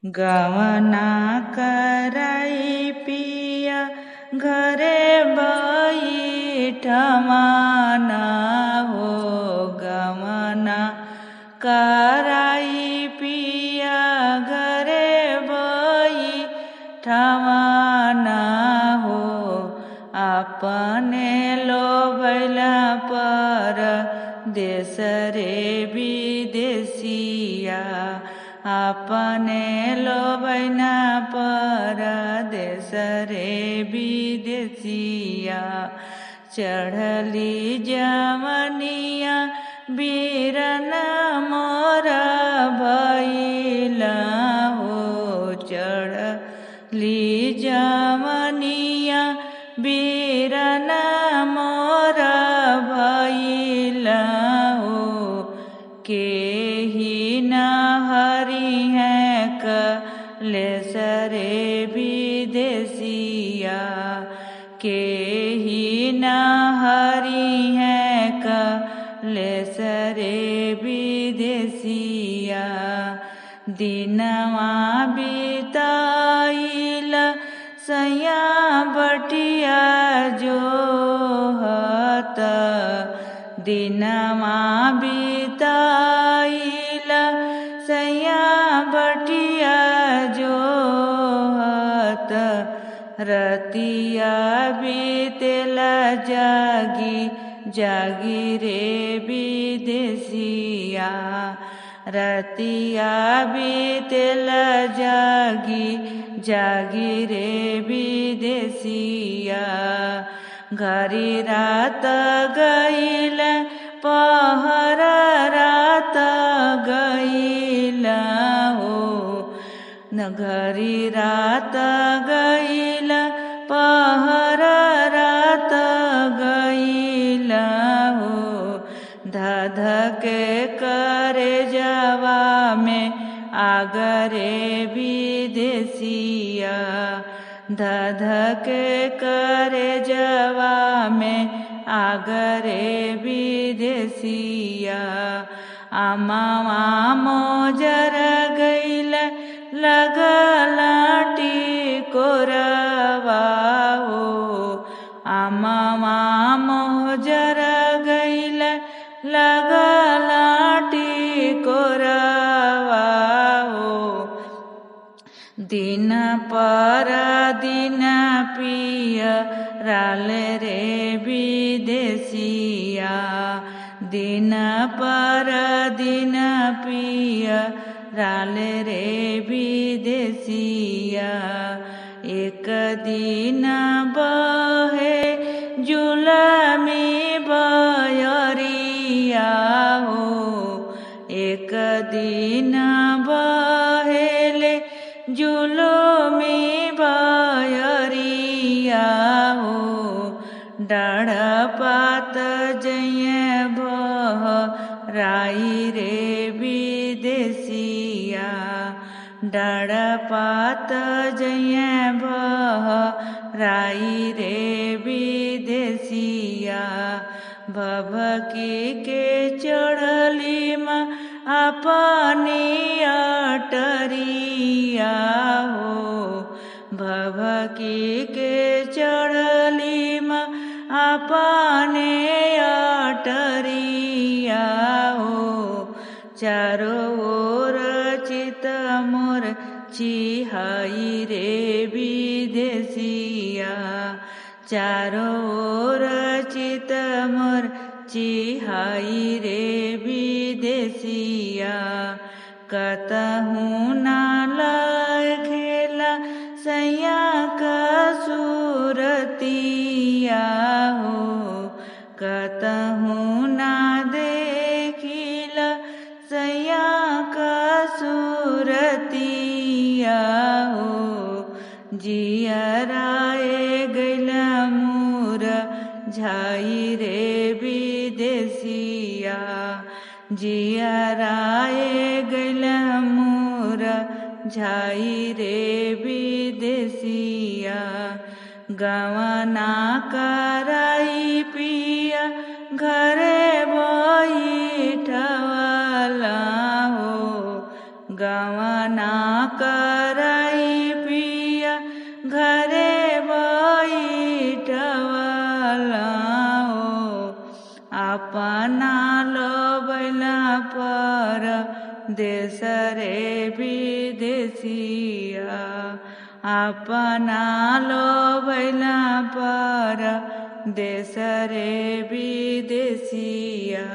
गवना कराई पिया घरे बैठमाना हो। गवना कराई पिया घरे बैठमाना हो। अपने लोभला पर देश रे विदेशिया, अपने लोभना पर देश रे विदेशिया। चढ़ली जवनिया बीरना मोर भइला हो। चढ़ली जवनिया बीरना मोर भइला हो। केही न हरि है कलेश रे विदेशिया, केही न हरि है कलेश रे विदेशिया। दिनवा बिताइल सैया बटिया जोहत, दिनवा बिताइल सैया बटिया जोहत। रतिया बीतेला जागी जागी रे विदेशिया, रतिया बीतेला जागी जागी रे विदेशिया। घरी रात गईल पहर रात गईल हो। घरी रात गईल पहर रात गईल हो। धध के करे जावा में आगरे विदेशिया, धध के करे जावा में आगरे विदेशिया। आमावा मोजर गईल लगलाटी कोरवा हो। आमावा मोजर गईल लगलाटी कोरवा हो। दिन पर दिन पिय राल रे विदेशिया, दिन पर दिन पिय राल रे विदेशिया। एक दिन बहे जुलमी बयरिया हो। एक दिन बहेले जुलमी बयरिया हो। डाढ़ पात जये बह राई रे विदेशिया, डाढ़ पात जये बह राई रे विदेशिया। भभकी के चढ़ली माँ अपनी अटरिया हो। भभकी के चढ़ली माँ अपने अटरिया हो। चारों ओर चित मोर चिहाई रे विदेशिया, चारों ओर चित मोर चिहाई रे विदेशिया। कतहूँ ना लखेला सैया का सूरतिया हो। कतहूँ ना देखिला सैया का सूरतिया हो। जियराए गईल मूर झाई रे विदेशिया, जियराए गईल मूर झाई रे विदेशिया। गवना कराई पिया घरे बैठवाला हो। गवना गवना कराई पिया घरे बैठवला हो अपना लोबैला पर देश रे विदेशिया अपना लोबैला पर देश रे विदेशिया।